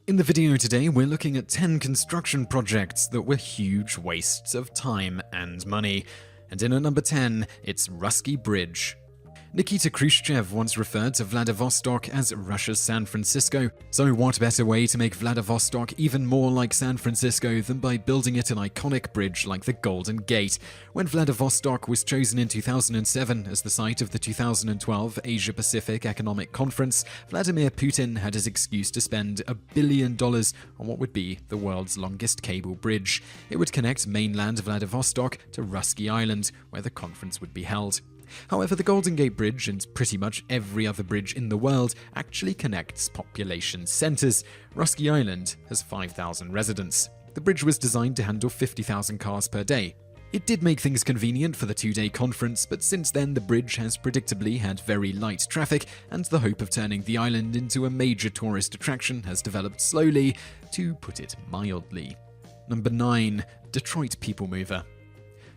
In the video today, we're looking at 10 construction projects that were huge wastes of time and money. And in at number 10, it's Rusky Bridge. Nikita Khrushchev once referred to Vladivostok as Russia's San Francisco. So what better way to make Vladivostok even more like San Francisco than by building it an iconic bridge like the Golden Gate? When Vladivostok was chosen in 2007 as the site of the 2012 Asia-Pacific Economic Conference, Vladimir Putin had his excuse to spend $1 billion on what would be the world's longest cable bridge. It would connect mainland Vladivostok to Rusky Island, where the conference would be held. However, the Golden Gate Bridge, and pretty much every other bridge in the world, actually connects population centers. Rusky Island has 5,000 residents. The bridge was designed to handle 50,000 cars per day. It did make things convenient for the two-day conference, but since then the bridge has predictably had very light traffic, and the hope of turning the island into a major tourist attraction has developed slowly, to put it mildly. Number 9. Detroit People Mover.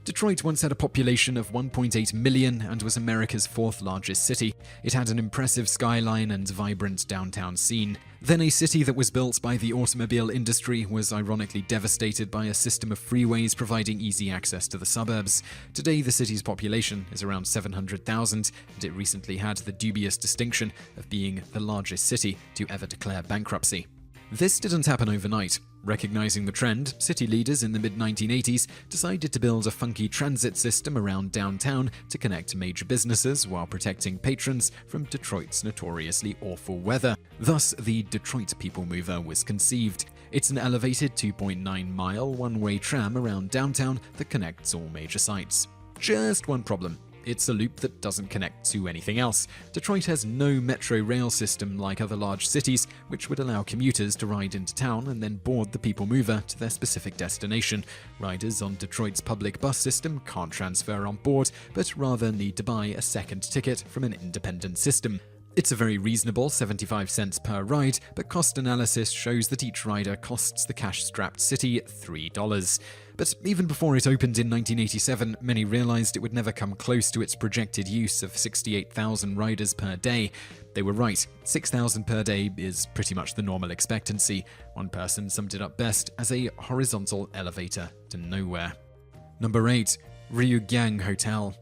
Detroit once had a population of 1.8 million and was America's fourth largest city. It had an impressive skyline and vibrant downtown scene. Then a city that was built by the automobile industry was ironically devastated by a system of freeways providing easy access to the suburbs. Today, the city's population is around 700,000, and it recently had the dubious distinction of being the largest city to ever declare bankruptcy. This didn't happen overnight. Recognizing the trend, city leaders in the mid-1980s decided to build a funky transit system around downtown to connect major businesses while protecting patrons from Detroit's notoriously awful weather. Thus, the Detroit People Mover was conceived. It's an elevated 2.9-mile one-way tram around downtown that connects all major sites. Just one problem. It's a loop that doesn't connect to anything else. Detroit has no metro rail system like other large cities, which would allow commuters to ride into town and then board the People Mover to their specific destination. Riders on Detroit's public bus system can't transfer on board, but rather need to buy a second ticket from an independent system. It's a very reasonable 75 cents per ride, but cost analysis shows that each rider costs the cash-strapped city $3. But even before it opened in 1987, many realized it would never come close to its projected use of 68,000 riders per day. They were right. 6,000 per day is pretty much the normal expectancy. One person summed it up best as a horizontal elevator to nowhere. Number 8. Ryugyong Hotel.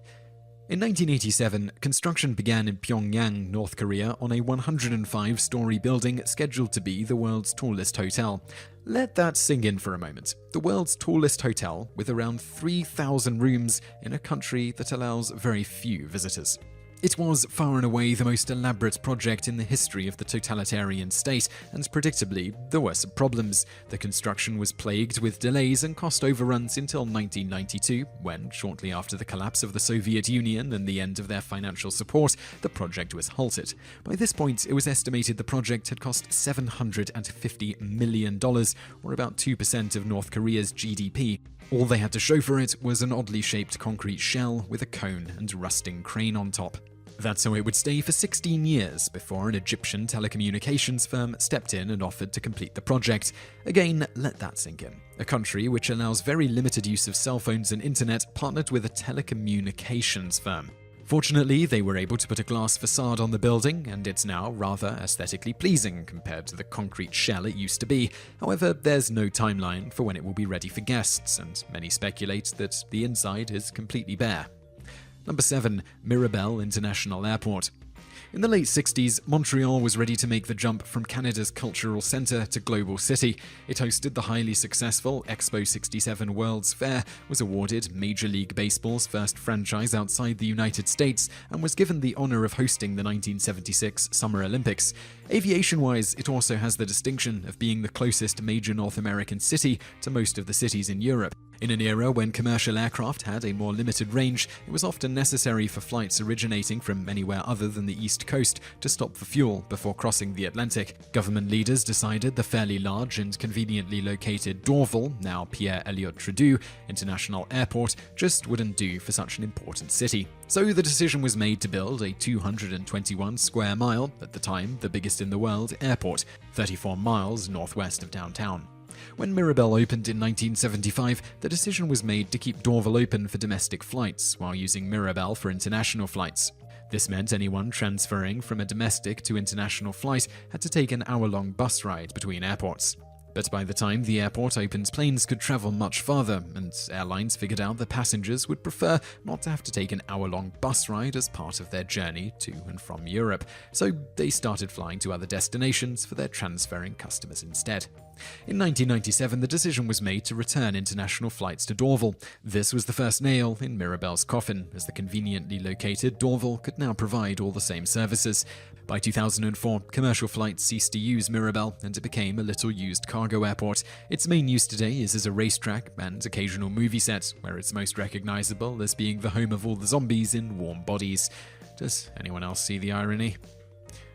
In 1987, construction began in Pyongyang, North Korea, on a 105-story building scheduled to be the world's tallest hotel. Let that sink in for a moment. The world's tallest hotel, with around 3,000 rooms in a country that allows very few visitors. It was far and away the most elaborate project in the history of the totalitarian state, and predictably, there were some problems. The construction was plagued with delays and cost overruns until 1992, when, shortly after the collapse of the Soviet Union and the end of their financial support, the project was halted. By this point, it was estimated the project had cost $750 million, or about 2% of North Korea's GDP. All they had to show for it was an oddly shaped concrete shell with a cone and rusting crane on top. That's how it would stay for 16 years before an Egyptian telecommunications firm stepped in and offered to complete the project. Again, let that sink in. A country which allows very limited use of cell phones and internet partnered with a telecommunications firm. Fortunately, they were able to put a glass facade on the building, and it's now rather aesthetically pleasing compared to the concrete shell it used to be. However, there's no timeline for when it will be ready for guests, and many speculate that the inside is completely bare. Number 7. Mirabel International Airport. In the late 60s, Montreal was ready to make the jump from Canada's cultural centre to global city. It hosted the highly successful Expo 67 World's Fair, was awarded Major League Baseball's first franchise outside the United States, and was given the honour of hosting the 1976 Summer Olympics. Aviation-wise, it also has the distinction of being the closest major North American city to most of the cities in Europe. In an era when commercial aircraft had a more limited range, it was often necessary for flights originating from anywhere other than the East Coast to stop for fuel before crossing the Atlantic. Government leaders decided the fairly large and conveniently located Dorval, now Pierre-Elliott Trudeau, International Airport, just wouldn't do for such an important city. So the decision was made to build a 221 square mile, at the time the biggest in the world, airport, 34 miles northwest of downtown. When Mirabel opened in 1975, the decision was made to keep Dorval open for domestic flights while using Mirabel for international flights. This meant anyone transferring from a domestic to international flight had to take an hour-long bus ride between airports. But by the time the airport opened, planes could travel much farther, and airlines figured out that passengers would prefer not to have to take an hour-long bus ride as part of their journey to and from Europe, so they started flying to other destinations for their transferring customers instead. In 1997, the decision was made to return international flights to Deauville. This was the first nail in Mirabel's coffin, as the conveniently located Deauville could now provide all the same services. By 2004, commercial flights ceased to use Mirabel, and it became a little-used cargo airport. Its main use today is as a racetrack and occasional movie set, where it's most recognizable as being the home of all the zombies in warm bodies. Does anyone else see the irony?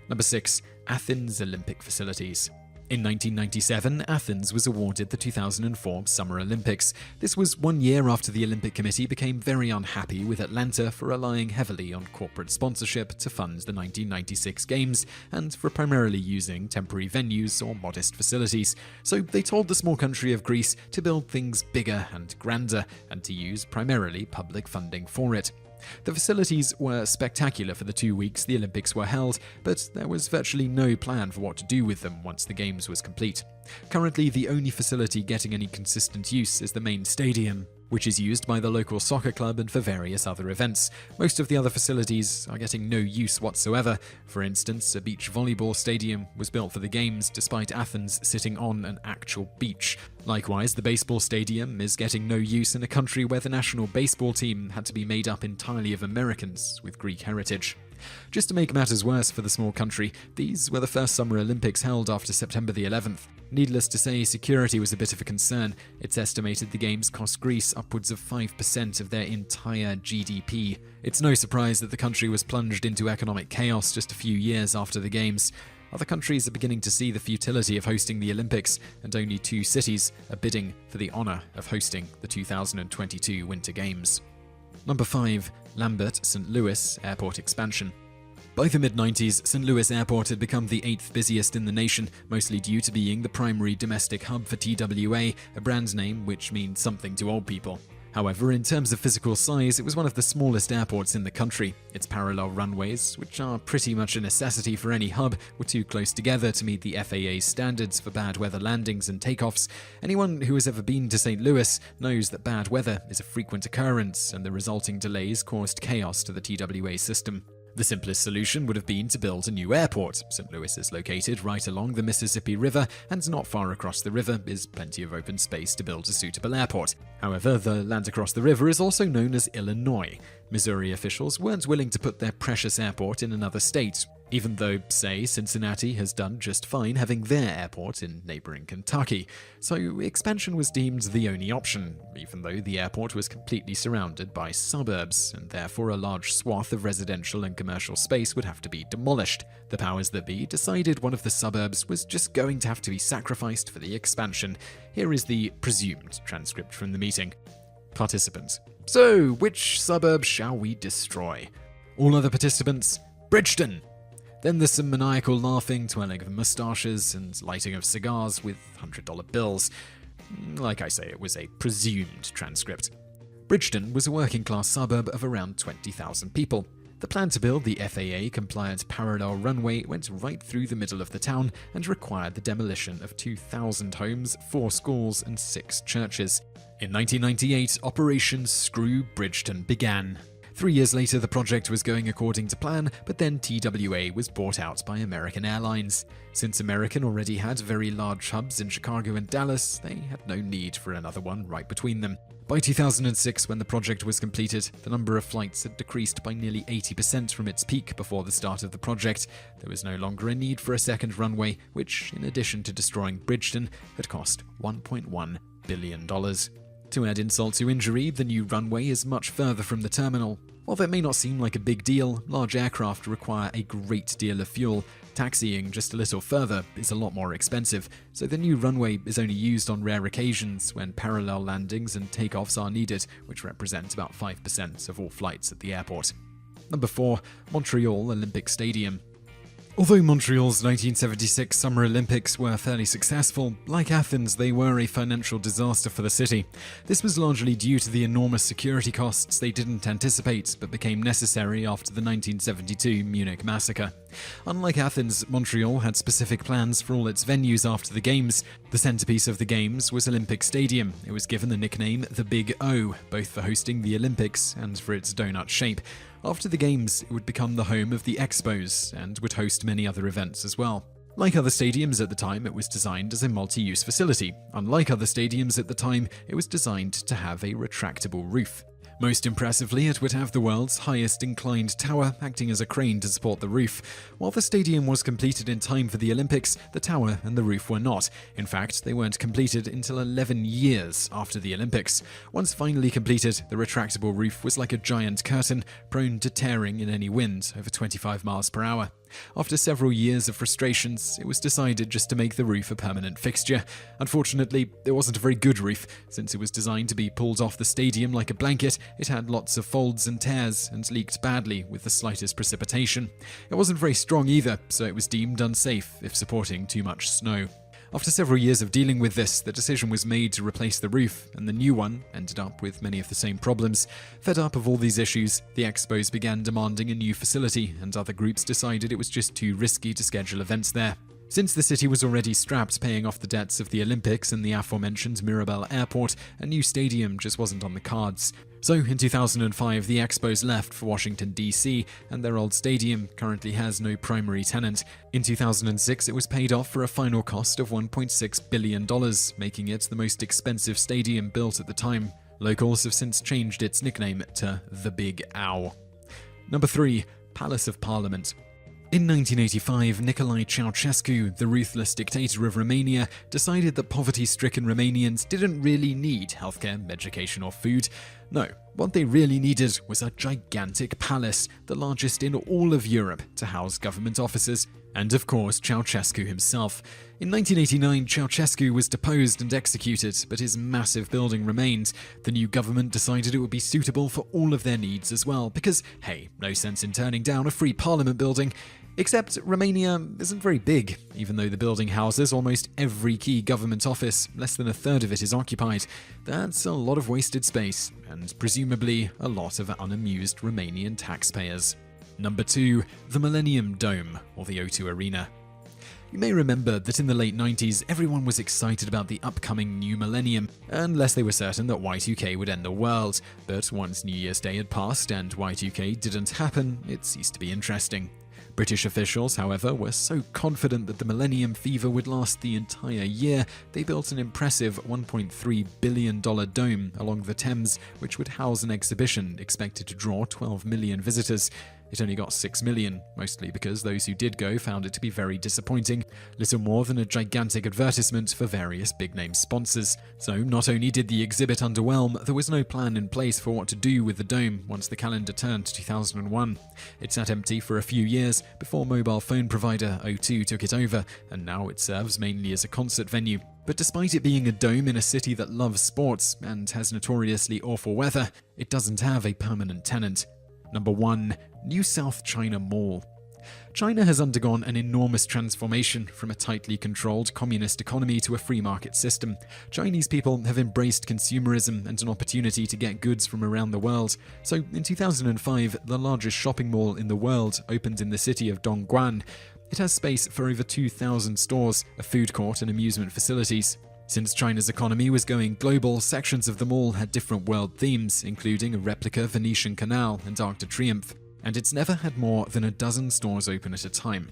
Number 6. Athens Olympic facilities. In 1997, Athens was awarded the 2004 Summer Olympics. This was 1 year after the Olympic Committee became very unhappy with Atlanta for relying heavily on corporate sponsorship to fund the 1996 Games and for primarily using temporary venues or modest facilities. So they told the small country of Greece to build things bigger and grander and to use primarily public funding for it. The facilities were spectacular for the 2 weeks the Olympics were held, but there was virtually no plan for what to do with them once the Games was complete. Currently, the only facility getting any consistent use is the main stadium, which is used by the local soccer club and for various other events. Most of the other facilities are getting no use whatsoever. For instance, a beach volleyball stadium was built for the Games despite Athens sitting on an actual beach. Likewise, the baseball stadium is getting no use in a country where the national baseball team had to be made up entirely of Americans with Greek heritage. Just to make matters worse for the small country, these were the first Summer Olympics held after September the 11th. Needless to say, security was a bit of a concern. It's estimated the Games cost Greece upwards of 5% of their entire GDP. It's no surprise that the country was plunged into economic chaos just a few years after the Games. Other countries are beginning to see the futility of hosting the Olympics, and only 2 cities are bidding for the honor of hosting the 2022 Winter Games. Number 5. Lambert-St. Louis Airport expansion. By the mid-90s, St. Louis Airport had become the 8th busiest in the nation, mostly due to being the primary domestic hub for TWA, a brand name which means something to old people. However, in terms of physical size, it was one of the smallest airports in the country. Its parallel runways, which are pretty much a necessity for any hub, were too close together to meet the FAA's standards for bad weather landings and takeoffs. Anyone who has ever been to St. Louis knows that bad weather is a frequent occurrence, and the resulting delays caused chaos to the TWA system. The simplest solution would have been to build a new airport. St. Louis is located right along the Mississippi River, and not far across the river is plenty of open space to build a suitable airport. However, the land across the river is also known as Illinois. Missouri officials weren't willing to put their precious airport in another state, even though, say, Cincinnati has done just fine having their airport in neighboring Kentucky. So expansion was deemed the only option, even though the airport was completely surrounded by suburbs, and therefore a large swath of residential and commercial space would have to be demolished. The powers that be decided one of the suburbs was just going to have to be sacrificed for the expansion. Here is the presumed transcript from the meeting. Participants: so, which suburb shall we destroy? All other participants: Bridgeton! Then there's some maniacal laughing, twirling of moustaches, and lighting of cigars with $100 bills. Like I say, it was a presumed transcript. Bridgeton was a working-class suburb of around 20,000 people. The plan to build the FAA-compliant parallel runway went right through the middle of the town and required the demolition of 2,000 homes, 4 schools, and 6 churches. In 1998, Operation Screw Bridgeton began. 3 years later, the project was going according to plan, but then TWA was bought out by American Airlines. Since American already had very large hubs in Chicago and Dallas, they had no need for another one right between them. By 2006, when the project was completed, the number of flights had decreased by nearly 80% from its peak before the start of the project. There was no longer a need for a second runway, which, in addition to destroying Bridgeton, had cost $1.1 billion. To add insult to injury, the new runway is much further from the terminal. While that may not seem like a big deal, large aircraft require a great deal of fuel. Taxiing just a little further is a lot more expensive, so the new runway is only used on rare occasions when parallel landings and takeoffs are needed, which represent about 5% of all flights at the airport. Number 4. Montreal Olympic Stadium. Although Montreal's 1976 Summer Olympics were fairly successful, like Athens, they were a financial disaster for the city. This was largely due to the enormous security costs they didn't anticipate but became necessary after the 1972 Munich massacre. Unlike Athens, Montreal had specific plans for all its venues after the Games. The centerpiece of the Games was Olympic Stadium. It was given the nickname the Big O, both for hosting the Olympics and for its donut shape. After the Games, it would become the home of the Expos and would host many other events as well. Like other stadiums at the time, it was designed as a multi-use facility. Unlike other stadiums at the time, it was designed to have a retractable roof. Most impressively, it would have the world's highest inclined tower acting as a crane to support the roof. While the stadium was completed in time for the Olympics, the tower and the roof were not. In fact, they weren't completed until 11 years after the Olympics. Once finally completed, the retractable roof was like a giant curtain, prone to tearing in any wind over 25 miles per hour. After several years of frustrations, it was decided just to make the roof a permanent fixture. Unfortunately, it wasn't a very good roof. Since it was designed to be pulled off the stadium like a blanket, it had lots of folds and tears and leaked badly with the slightest precipitation. It wasn't very strong either, so it was deemed unsafe if supporting too much snow. After several years of dealing with this, the decision was made to replace the roof, and the new one ended up with many of the same problems. Fed up of all these issues, the Expos began demanding a new facility, and other groups decided it was just too risky to schedule events there. Since the city was already strapped paying off the debts of the Olympics and the aforementioned Mirabel airport, a new stadium just wasn't on the cards. So in 2005, the Expos left for Washington, D.C., and their old stadium currently has no primary tenant. In 2006, it was paid off for a final cost of $1.6 billion, making it the most expensive stadium built at the time. Locals have since changed its nickname to the Big Ow. Number 3. Palace of Parliament. In 1985, Nicolae Ceausescu, the ruthless dictator of Romania, decided that poverty-stricken Romanians didn't really need healthcare, education, or food. No, what they really needed was a gigantic palace, the largest in all of Europe, to house government officers, and of course Ceausescu himself. In 1989, Ceausescu was deposed and executed, but his massive building remained. The new government decided it would be suitable for all of their needs as well, because, hey, no sense in turning down a free parliament building. Except Romania isn't very big. Even though the building houses almost every key government office, less than a third of it is occupied. That's a lot of wasted space, and presumably a lot of unamused Romanian taxpayers. Number 2. The Millennium Dome, or the O2 Arena. You may remember that in the late 90s, everyone was excited about the upcoming new millennium, unless they were certain that Y2K would end the world. But once New Year's Day had passed and Y2K didn't happen, it ceased to be interesting. British officials, however, were so confident that the Millennium Fever would last the entire year, they built an impressive $1.3 billion dome along the Thames, which would house an exhibition expected to draw 12 million visitors. It only got 6 million, mostly because those who did go found it to be very disappointing, little more than a gigantic advertisement for various big-name sponsors. So not only did the exhibit underwhelm, there was no plan in place for what to do with the dome once the calendar turned to 2001. It sat empty for a few years before mobile phone provider O2 took it over, and now it serves mainly as a concert venue. But despite it being a dome in a city that loves sports and has notoriously awful weather, it doesn't have a permanent tenant. Number 1. New South China Mall. China has undergone an enormous transformation from a tightly controlled communist economy to a free market system. Chinese people have embraced consumerism and an opportunity to get goods from around the world. So in 2005, the largest shopping mall in the world opened in the city of Dongguan. It has space for over 2,000 stores, a food court and amusement facilities. Since China's economy was going global, sections of the mall had different world themes, including a replica Venetian Canal and Arc de Triomphe, and it's never had more than a dozen stores open at a time.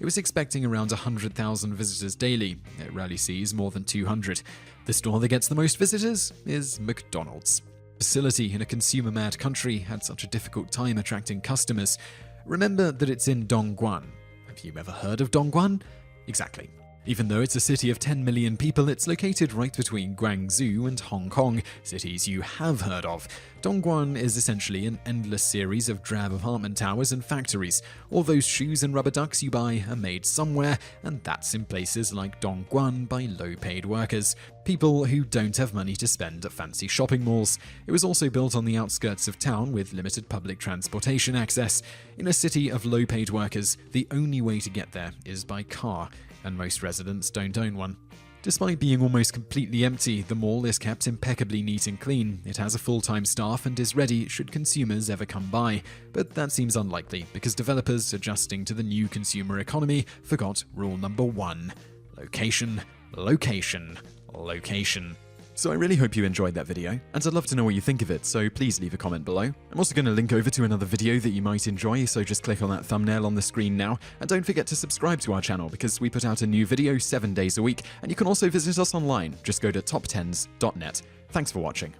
It was expecting around 100,000 visitors daily. It rarely sees more than 200. The store that gets the most visitors is McDonald's. The facility in a consumer-mad country had such a difficult time attracting customers. Remember that it's in Dongguan. Have you ever heard of Dongguan? Exactly. Even though it's a city of 10 million people, it's located right between Guangzhou and Hong Kong, cities you have heard of. Dongguan is essentially an endless series of drab apartment towers and factories. All those shoes and rubber ducks you buy are made somewhere, and that's in places like Dongguan by low-paid workers. People who don't have money to spend at fancy shopping malls. It was also built on the outskirts of town with limited public transportation access. In a city of low-paid workers, the only way to get there is by car, and most residents don't own one. Despite being almost completely empty, the mall is kept impeccably neat and clean. It has a full-time staff and is ready should consumers ever come by. But that seems unlikely because developers adjusting to the new consumer economy forgot rule number 1. Location, location, location. So I really hope you enjoyed that video, and I'd love to know what you think of it, so please leave a comment below. I'm also going to link over to another video that you might enjoy, so just click on that thumbnail on the screen now, and don't forget to subscribe to our channel because we put out a new video 7 days a week, and you can also visit us online. Just go to TopTenz.net. Thanks for watching.